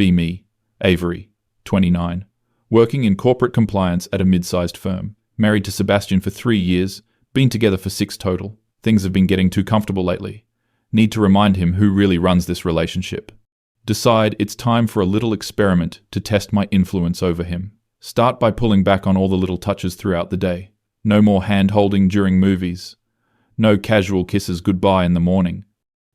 be me, Avery, 29, working in corporate compliance at a mid-sized firm, married to Sebastian for 3 years, been together for 6 total. Things have been getting too comfortable lately. Need to remind him who really runs this relationship. Decide it's time for a little experiment to test my influence over him. Start by pulling back on all the little touches throughout the day. No more hand-holding during movies. No casual kisses goodbye in the morning.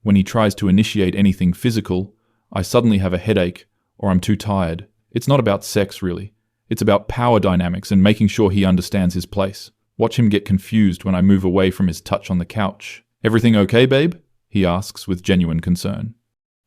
When he tries to initiate anything physical, I suddenly have a headache or I'm too tired. It's not about sex, really. It's about power dynamics and making sure he understands his place. Watch him get confused when I move away from his touch on the couch. "Everything okay, babe?" he asks with genuine concern.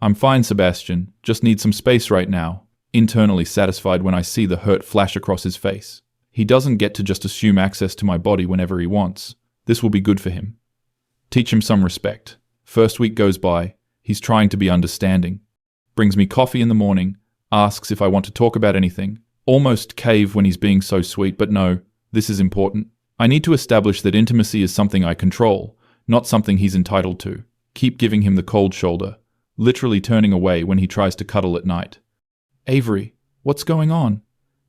"I'm fine, Sebastian. Just need some space right now." Internally satisfied when I see the hurt flash across his face. He doesn't get to just assume access to my body whenever he wants. This will be good for him. Teach him some respect. First week goes by. He's trying to be understanding. Brings me coffee in the morning. Asks if I want to talk about anything. Almost cave when he's being so sweet, but no, this is important. I need to establish that intimacy is something I control, not something he's entitled to. Keep giving him the cold shoulder, literally turning away when he tries to cuddle at night. "Avery, what's going on?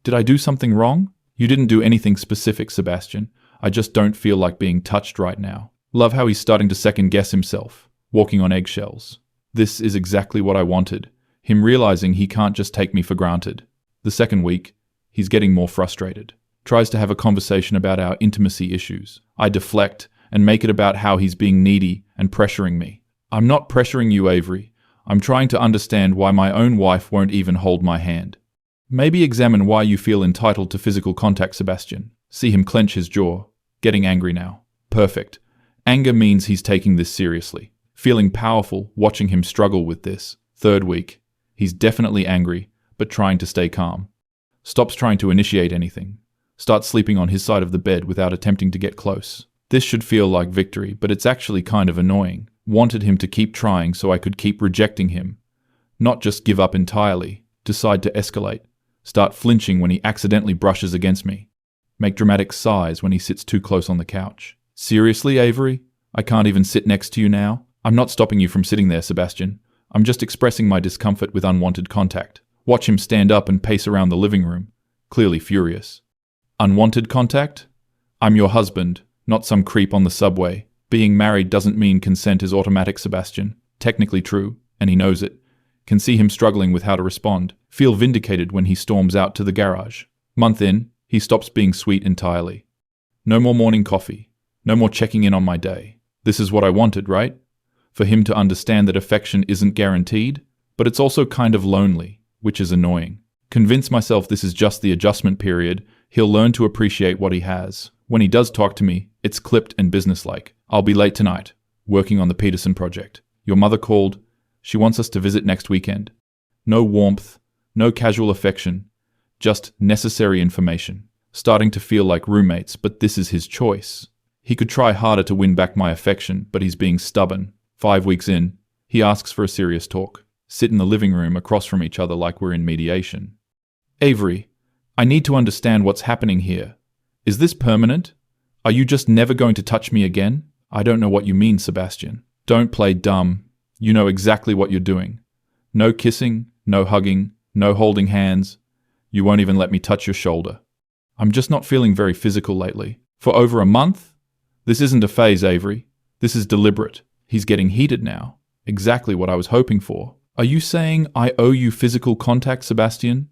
Did I do something wrong?" "You didn't do anything specific, Sebastian. I just don't feel like being touched right now." Love how he's starting to second-guess himself, walking on eggshells. This is exactly what I wanted, him realizing he can't just take me for granted. The second week, he's getting more frustrated. Tries to have a conversation about our intimacy issues. I deflect and make it about how he's being needy and pressuring me. "I'm not pressuring you, Avery. I'm trying to understand why my own wife won't even hold my hand." Maybe examine why you feel entitled to physical contact, Sebastian. See him clench his jaw. Getting angry now. Perfect. Anger means he's taking this seriously. Feeling powerful, watching him struggle with this. Third week. He's definitely angry, but trying to stay calm. Stops trying to initiate anything. Starts sleeping on his side of the bed without attempting to get close. This should feel like victory, but it's actually kind of annoying. Wanted him to keep trying so I could keep rejecting him. Not just give up entirely. Decide to escalate. Start flinching when he accidentally brushes against me. Make dramatic sighs when he sits too close on the couch. "Seriously, Avery? I can't even sit next to you now?" "I'm not stopping you from sitting there, Sebastian. I'm just expressing my discomfort with unwanted contact." Watch him stand up and pace around the living room, clearly furious. "Unwanted contact? I'm your husband, not some creep on the subway. Being married doesn't mean consent is automatic, Sebastian." Technically true, and he knows it. Can see him struggling with how to respond. Feel vindicated when he storms out to the garage. Month in, he stops being sweet entirely. No more morning coffee. No more checking in on my day. This is what I wanted, right? For him to understand that affection isn't guaranteed, but it's also kind of lonely, which is annoying. Convince myself this is just the adjustment period. He'll learn to appreciate what he has. When he does talk to me, it's clipped and businesslike. "I'll be late tonight, working on the Peterson project. Your mother called. She wants us to visit next weekend." No warmth, no casual affection, just necessary information. Starting to feel like roommates, but this is his choice. He could try harder to win back my affection, but he's being stubborn. 5 weeks in, he asks for a serious talk. Sit in the living room across from each other like we're in mediation. "Avery, I need to understand what's happening here. Is this permanent? Are you just never going to touch me again?" "I don't know what you mean, Sebastian." "Don't play dumb. You know exactly what you're doing. No kissing, no hugging, no holding hands. You won't even let me touch your shoulder." "I'm just not feeling very physical lately." "For over a month? This isn't a phase, Avery. This is deliberate." He's getting heated now. Exactly what I was hoping for. "Are you saying I owe you physical contact, Sebastian?"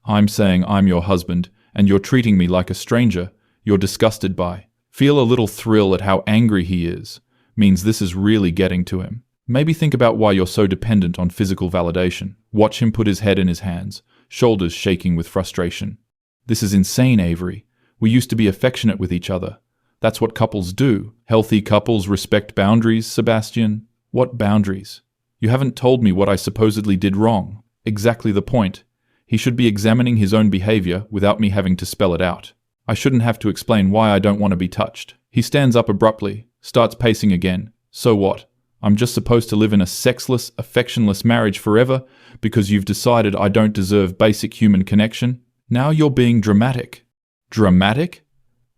"I'm saying I'm your husband, and you're treating me like a stranger you're disgusted by." Feel a little thrill at how angry he is. Means this is really getting to him. Maybe think about why you're so dependent on physical validation. Watch him put his head in his hands, shoulders shaking with frustration. "This is insane, Avery. We used to be affectionate with each other. That's what couples do. Healthy couples respect boundaries, Sebastian." "What boundaries? You haven't told me what I supposedly did wrong." Exactly the point. He should be examining his own behavior without me having to spell it out. I shouldn't have to explain why I don't want to be touched. He stands up abruptly, starts pacing again. "So what? I'm just supposed to live in a sexless, affectionless marriage forever because you've decided I don't deserve basic human connection? Now you're being dramatic." "Dramatic?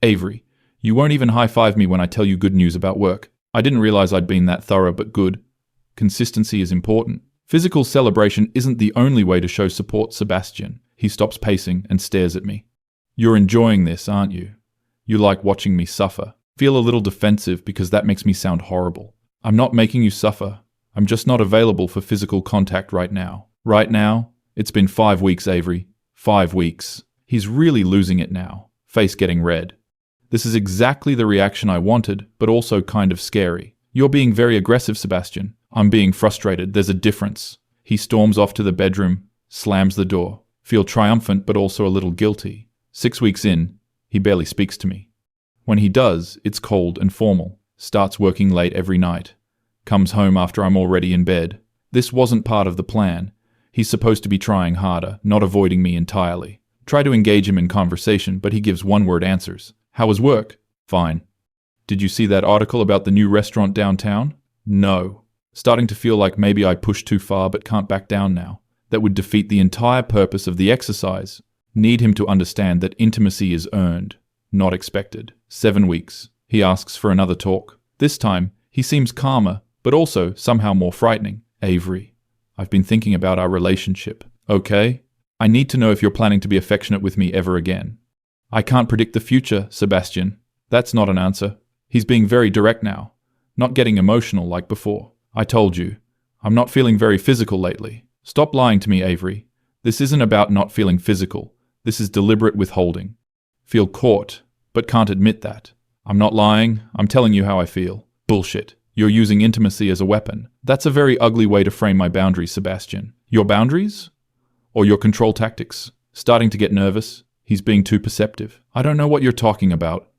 Avery, you won't even high-five me when I tell you good news about work. I didn't realize I'd been that thorough, but good. Consistency is important. Physical celebration isn't the only way to show support, Sebastian. He stops pacing and stares at me. You're enjoying this, aren't you? You like watching me suffer. Feel a little defensive because that makes me sound horrible. I'm not making you suffer. I'm just not available for physical contact right now. Right now? It's been 5 weeks, Avery. 5 weeks. He's really losing it now, face getting red. This is exactly the reaction I wanted, but also kind of scary. You're being very aggressive, Sebastian. I'm being frustrated. There's a difference. He storms off to the bedroom, slams the door. Feel triumphant, but also a little guilty. 6 weeks in, he barely speaks to me. When he does, it's cold and formal. Starts working late every night. Comes home after I'm already in bed. This wasn't part of the plan. He's supposed to be trying harder, not avoiding me entirely. Try to engage him in conversation, but he gives one-word answers. How was work? Fine. Did you see that article about the new restaurant downtown? No. Starting to feel like maybe I pushed too far but can't back down now. That would defeat the entire purpose of the exercise. Need him to understand that intimacy is earned, not expected. 7 weeks. He asks for another talk. This time, he seems calmer, but also somehow more frightening. Avery, I've been thinking about our relationship. Okay? I need to know if you're planning to be affectionate with me ever again. I can't predict the future, Sebastian. That's not an answer. He's being very direct now, not getting emotional like before. I told you, I'm not feeling very physical lately. Stop lying to me, Avery. This isn't about not feeling physical. This is deliberate withholding. Feel caught, but can't admit that. I'm not lying. I'm telling you how I feel. Bullshit. You're using intimacy as a weapon. That's a very ugly way to frame my boundaries, Sebastian. Your boundaries? Or your control tactics? Starting to get nervous. He's being too perceptive. I don't know what you're talking about.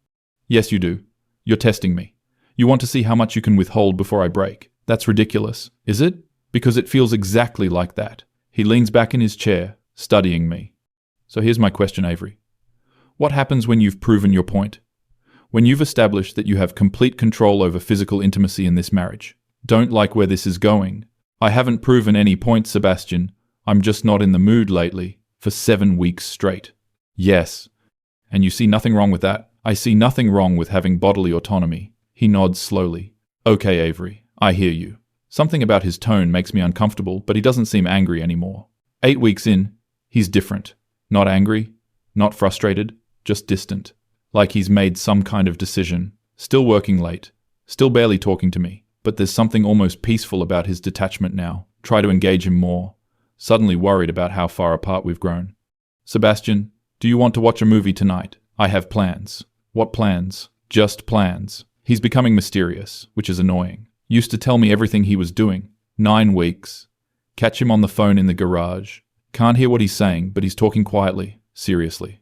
Yes, you do. You're testing me. You want to see how much you can withhold before I break. That's ridiculous. Is it? Because it feels exactly like that. He leans back in his chair, studying me. So here's my question, Avery. What happens when you've proven your point? When you've established that you have complete control over physical intimacy in this marriage? Don't like where this is going. I haven't proven any point, Sebastian. I'm just not in the mood lately. For 7 weeks straight. Yes. And you see nothing wrong with that? I see nothing wrong with having bodily autonomy. He nods slowly. Okay, Avery, I hear you. Something about his tone makes me uncomfortable, but he doesn't seem angry anymore. 8 weeks in, he's different. Not angry, not frustrated, just distant. Like he's made some kind of decision. Still working late. Still barely talking to me. But there's something almost peaceful about his detachment now. Try to engage him more. Suddenly worried about how far apart we've grown. Sebastian, do you want to watch a movie tonight? I have plans. What plans? Just plans. He's becoming mysterious, which is annoying. Used to tell me everything he was doing. 9 weeks. Catch him on the phone in the garage. Can't hear what he's saying, but he's talking quietly, seriously.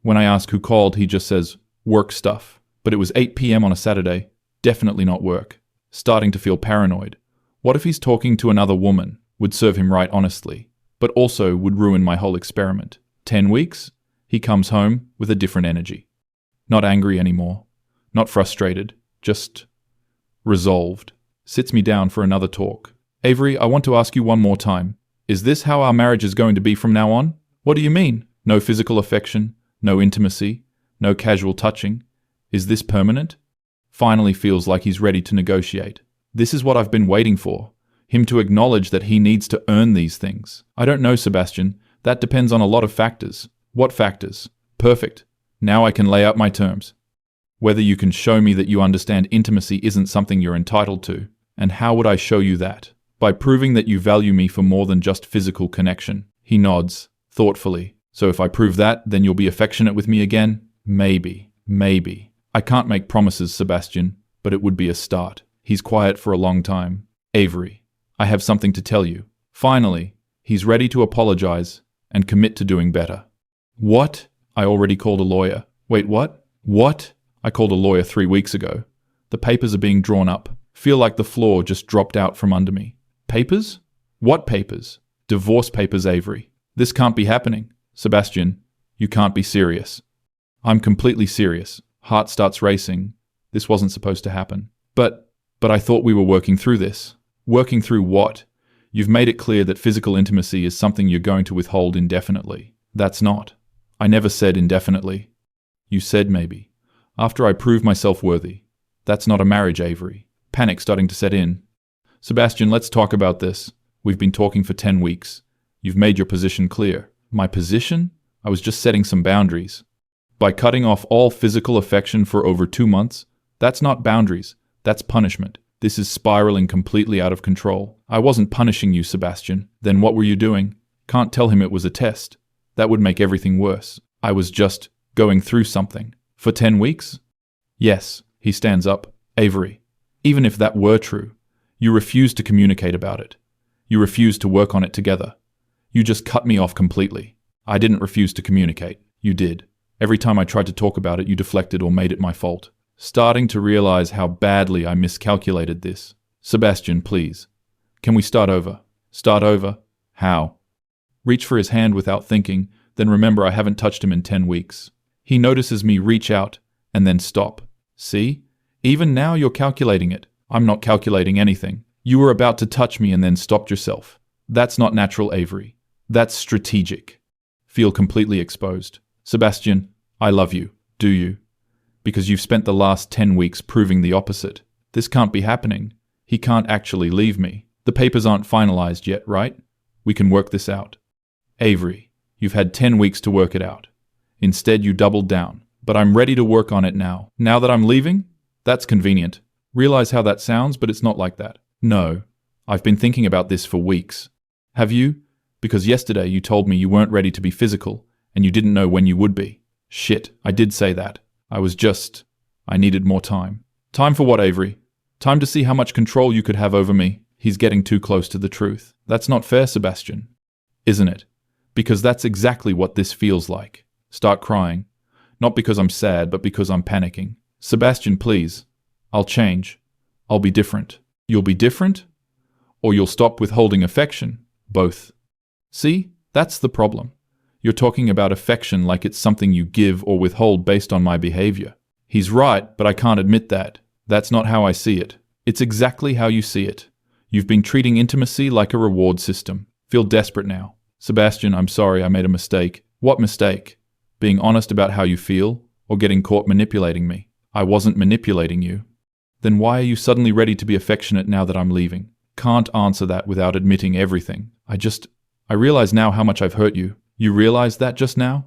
When I ask who called, he just says, work stuff. But it was 8 p.m. on a Saturday. Definitely not work. Starting to feel paranoid. What if he's talking to another woman? Would serve him right, honestly. But also would ruin my whole experiment. 10 weeks? He comes home with a different energy. Not angry anymore. Not frustrated. Just resolved. Sits me down for another talk. Avery, I want to ask you one more time. Is this how our marriage is going to be from now on? What do you mean? No physical affection? No intimacy? No casual touching? Is this permanent? Finally feels like he's ready to negotiate. This is what I've been waiting for. Him to acknowledge that he needs to earn these things. I don't know, Sebastian. That depends on a lot of factors. What factors? Perfect. Now I can lay out my terms. Whether you can show me that you understand intimacy isn't something you're entitled to. And how would I show you that? By proving that you value me for more than just physical connection. He nods, thoughtfully. So if I prove that, then you'll be affectionate with me again? Maybe. Maybe. I can't make promises, Sebastian, but it would be a start. He's quiet for a long time. Avery, I have something to tell you. Finally, he's ready to apologize and commit to doing better. What? I already called a lawyer. Wait, what? What? I called a lawyer 3 weeks ago. The papers are being drawn up. Feel like the floor just dropped out from under me. Papers? What papers? Divorce papers, Avery. This can't be happening. Sebastian, you can't be serious. I'm completely serious. Heart starts racing. This wasn't supposed to happen. But I thought we were working through this. Working through what? You've made it clear that physical intimacy is something you're going to withhold indefinitely. That's not. I never said indefinitely. You said maybe. After I prove myself worthy. That's not a marriage, Avery. Panic starting to set in. Sebastian, let's talk about this. We've been talking for 10 weeks. You've made your position clear. My position? I was just setting some boundaries. By cutting off all physical affection for over 2 months, that's not boundaries, that's punishment. This is spiraling completely out of control. I wasn't punishing you, Sebastian. Then what were you doing? Can't tell him it was a test. That would make everything worse. I was just going through something. For 10 weeks? Yes, he stands up. Avery, even if that were true, you refused to communicate about it. You refused to work on it together. You just cut me off completely. I didn't refuse to communicate. You did. Every time I tried to talk about it, you deflected or made it my fault. Starting to realize how badly I miscalculated this. Sebastian, please. Can we start over? Start over? How? Reach for his hand without thinking, then remember I haven't touched him in 10 weeks. He notices me reach out, and then stop. See? Even now you're calculating it. I'm not calculating anything. You were about to touch me and then stopped yourself. That's not natural, Avery. That's strategic. Feel completely exposed. Sebastian, I love you. Do you? Because you've spent the last 10 weeks proving the opposite. This can't be happening. He can't actually leave me. The papers aren't finalized yet, right? We can work this out. Avery, you've had 10 weeks to work it out. Instead, you doubled down. But I'm ready to work on it now. Now that I'm leaving? That's convenient. Realize how that sounds, but it's not like that. No. I've been thinking about this for weeks. Have you? Because yesterday you told me you weren't ready to be physical, and you didn't know when you would be. Shit, I did say that. I needed more time. Time for what, Avery? Time to see how much control you could have over me. He's getting too close to the truth. That's not fair, Sebastian. Isn't it? Because that's exactly what this feels like. Start crying. Not because I'm sad, but because I'm panicking. Sebastian, please. I'll change. I'll be different. You'll be different? Or you'll stop withholding affection? Both. See? That's the problem. You're talking about affection like it's something you give or withhold based on my behavior. He's right, but I can't admit that. That's not how I see it. It's exactly how you see it. You've been treating intimacy like a reward system. Feel desperate now. Sebastian, I'm sorry, I made a mistake. What mistake? Being honest about how you feel, or getting caught manipulating me? I wasn't manipulating you. Then why are you suddenly ready to be affectionate now that I'm leaving? Can't answer that without admitting everything. I realize now how much I've hurt you. You realized that just now?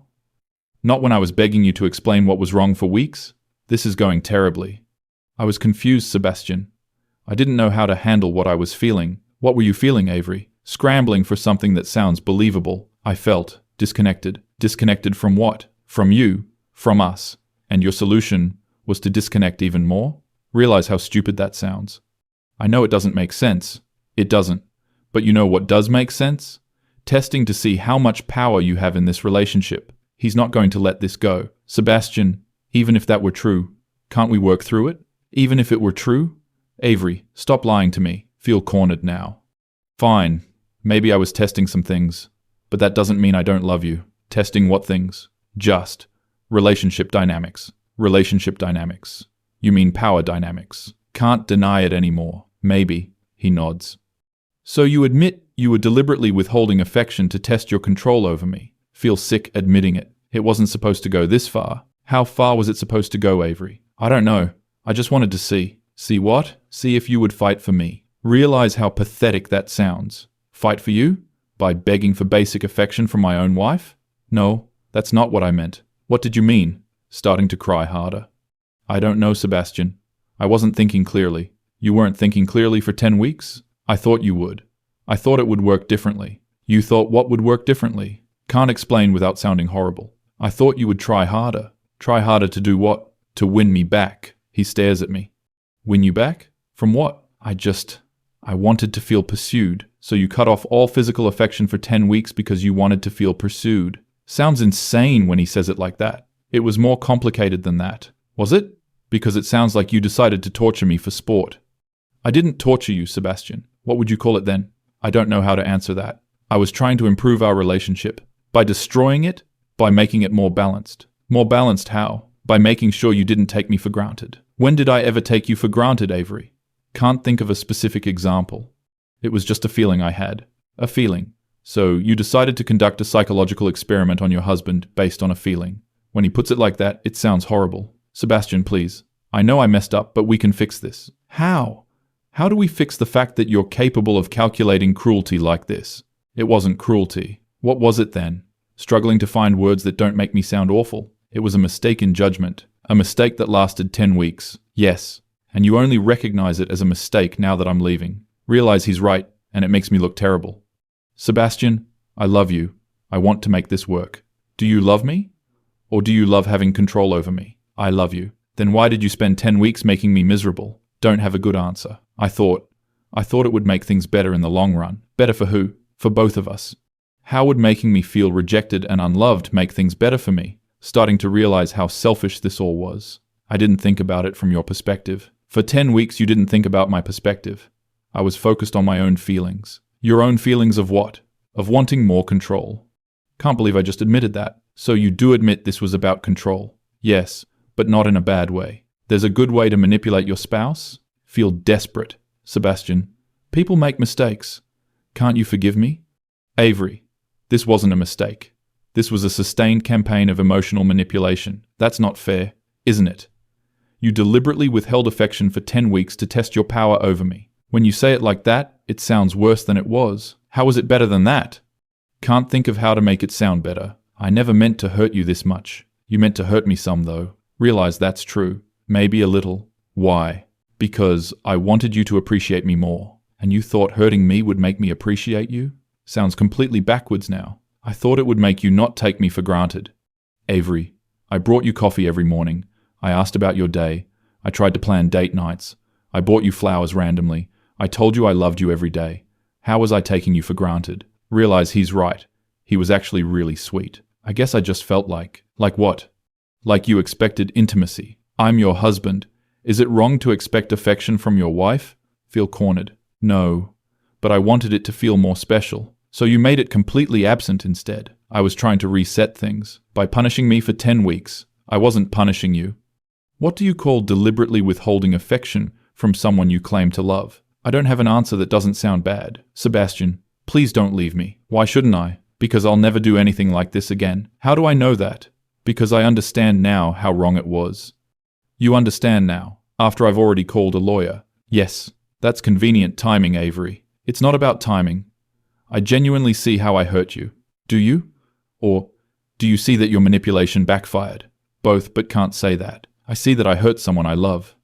Not when I was begging you to explain what was wrong for weeks? This is going terribly. I was confused, Sebastian. I didn't know how to handle what I was feeling. What were you feeling, Avery? Scrambling for something that sounds believable. I felt disconnected. Disconnected from what? From you. From us. And your solution was to disconnect even more? Realize how stupid that sounds. I know it doesn't make sense. It doesn't. But you know what does make sense? Testing to see how much power you have in this relationship. He's not going to let this go. Sebastian, even if that were true, can't we work through it? Even if it were true? Avery, stop lying to me. Feel cornered now. Fine. Maybe I was testing some things. But that doesn't mean I don't love you. Testing what things? Just. Relationship dynamics. Relationship dynamics. You mean power dynamics. Can't deny it anymore. Maybe. He nods. So you admit you were deliberately withholding affection to test your control over me. Feel sick admitting it. It wasn't supposed to go this far. How far was it supposed to go, Avery? I don't know. I just wanted to see. See what? See if you would fight for me. Realize how pathetic that sounds. Fight for you? By begging for basic affection from my own wife? No, that's not what I meant. What did you mean? Starting to cry harder. I don't know, Sebastian. I wasn't thinking clearly. You weren't thinking clearly for 10 weeks? I thought you would. I thought it would work differently. You thought what would work differently? Can't explain without sounding horrible. I thought you would try harder. Try harder to do what? To win me back. He stares at me. Win you back? From what? I wanted to feel pursued. So you cut off all physical affection for 10 weeks because you wanted to feel pursued. Sounds insane when he says it like that. It was more complicated than that. Was it? Because it sounds like you decided to torture me for sport. I didn't torture you, Sebastian. What would you call it then? I don't know how to answer that. I was trying to improve our relationship. By destroying it? By making it more balanced. More balanced how? By making sure you didn't take me for granted. When did I ever take you for granted, Avery? Can't think of a specific example. It was just a feeling I had. A feeling. So you decided to conduct a psychological experiment on your husband based on a feeling. When he puts it like that, it sounds horrible. Sebastian, please. I know I messed up, but we can fix this. How? How do we fix the fact that you're capable of calculating cruelty like this? It wasn't cruelty. What was it then? Struggling to find words that don't make me sound awful. It was a mistake in judgment. A mistake that lasted 10 weeks. Yes. And you only recognize it as a mistake now that I'm leaving. Realize he's right, and it makes me look terrible. Sebastian, I love you. I want to make this work. Do you love me? Or do you love having control over me? I love you. Then why did you spend 10 weeks making me miserable? Don't have a good answer. I thought it would make things better in the long run. Better for who? For both of us. How would making me feel rejected and unloved make things better for me? Starting to realize how selfish this all was. I didn't think about it from your perspective. For 10 weeks you didn't think about my perspective. I was focused on my own feelings. Your own feelings of what? Of wanting more control. Can't believe I just admitted that. So you do admit this was about control? Yes, but not in a bad way. There's a good way to manipulate your spouse? Feel desperate. Sebastian, people make mistakes. Can't you forgive me? Avery, this wasn't a mistake. This was a sustained campaign of emotional manipulation. That's not fair, isn't it? You deliberately withheld affection for 10 weeks to test your power over me. When you say it like that, it sounds worse than it was. How was it better than that? Can't think of how to make it sound better. I never meant to hurt you this much. You meant to hurt me some, though. Realize that's true. Maybe a little. Why? Because I wanted you to appreciate me more. And you thought hurting me would make me appreciate you? Sounds completely backwards now. I thought it would make you not take me for granted. Avery, I brought you coffee every morning. I asked about your day. I tried to plan date nights. I bought you flowers randomly. I told you I loved you every day. How was I taking you for granted? Realize he's right. He was actually really sweet. I guess I just felt like what? Like you expected intimacy. I'm your husband. Is it wrong to expect affection from your wife? Feel cornered. No, but I wanted it to feel more special. So you made it completely absent instead. I was trying to reset things. By punishing me for 10 weeks, I wasn't punishing you. What do you call deliberately withholding affection from someone you claim to love? I don't have an answer that doesn't sound bad. Sebastian, please don't leave me. Why shouldn't I? Because I'll never do anything like this again. How do I know that? Because I understand now how wrong it was. You understand now, after I've already called a lawyer. Yes, that's convenient timing, Avery. It's not about timing. I genuinely see how I hurt you. Do you? Or do you see that your manipulation backfired? Both, but can't say that. I see that I hurt someone I love.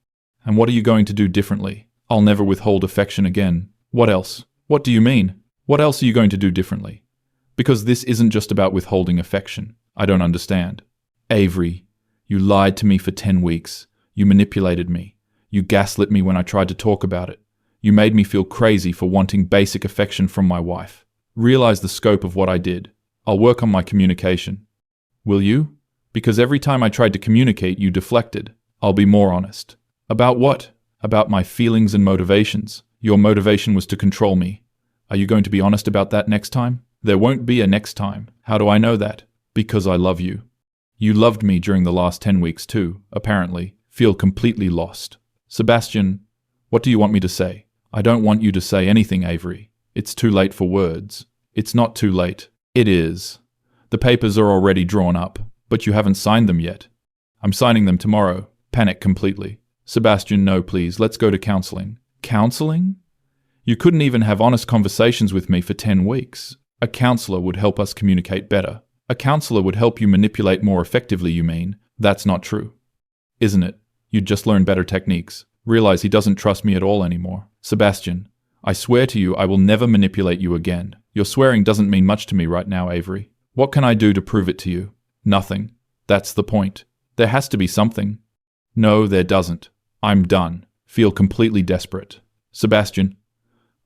And what are you going to do differently? I'll never withhold affection again. What else? What do you mean? What else are you going to do differently? Because this isn't just about withholding affection. I don't understand. Avery, you lied to me for 10 weeks. You manipulated me. You gaslit me when I tried to talk about it. You made me feel crazy for wanting basic affection from my wife. Realize the scope of what I did. I'll work on my communication. Will you? Because every time I tried to communicate, you deflected. I'll be more honest. About what? About my feelings and motivations. Your motivation was to control me. Are you going to be honest about that next time? There won't be a next time. How do I know that? Because I love you. You loved me during the last 10 weeks too, apparently. Feel completely lost. Sebastian, what do you want me to say? I don't want you to say anything, Avery. It's too late for words. It's not too late. It is. The papers are already drawn up, but you haven't signed them yet. I'm signing them tomorrow. Panic completely. Sebastian, no, please. Let's go to counseling. Counseling? You couldn't even have honest conversations with me for 10 weeks. A counselor would help us communicate better. A counselor would help you manipulate more effectively, you mean? That's not true. Isn't it? You'd just learn better techniques. Realize he doesn't trust me at all anymore. Sebastian, I swear to you I will never manipulate you again. Your swearing doesn't mean much to me right now, Avery. What can I do to prove it to you? Nothing. That's the point. There has to be something. No, there doesn't. I'm done. Feel completely desperate. Sebastian,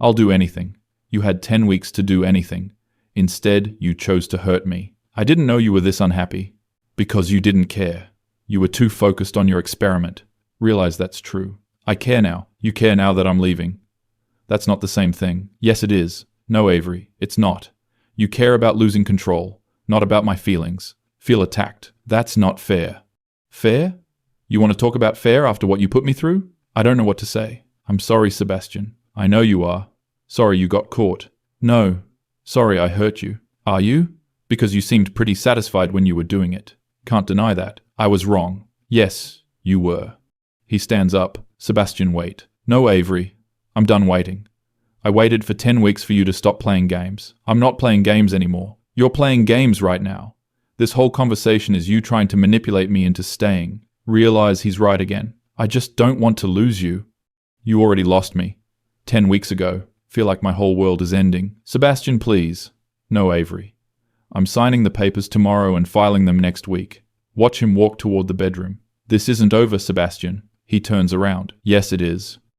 I'll do anything. You had 10 weeks to do anything. Instead, you chose to hurt me. I didn't know you were this unhappy. Because you didn't care. You were too focused on your experiment. Realize that's true. I care now. You care now that I'm leaving. That's not the same thing. Yes, it is. No, Avery, it's not. You care about losing control, not about my feelings. Feel attacked. That's not fair. Fair? You want to talk about fair after what you put me through? I don't know what to say. I'm sorry, Sebastian. I know you are. Sorry you got caught. No. Sorry I hurt you. Are you? Because you seemed pretty satisfied when you were doing it. Can't deny that. I was wrong. Yes, you were. He stands up. Sebastian, wait. No, Avery. I'm done waiting. I waited for 10 weeks for you to stop playing games. I'm not playing games anymore. You're playing games right now. This whole conversation is you trying to manipulate me into staying. Realize he's right again. I just don't want to lose you. You already lost me. 10 weeks ago. Feel like my whole world is ending. Sebastian, please. No, Avery. I'm signing the papers tomorrow and filing them next week. Watch him walk toward the bedroom. This isn't over, Sebastian. He turns around. Yes, it is.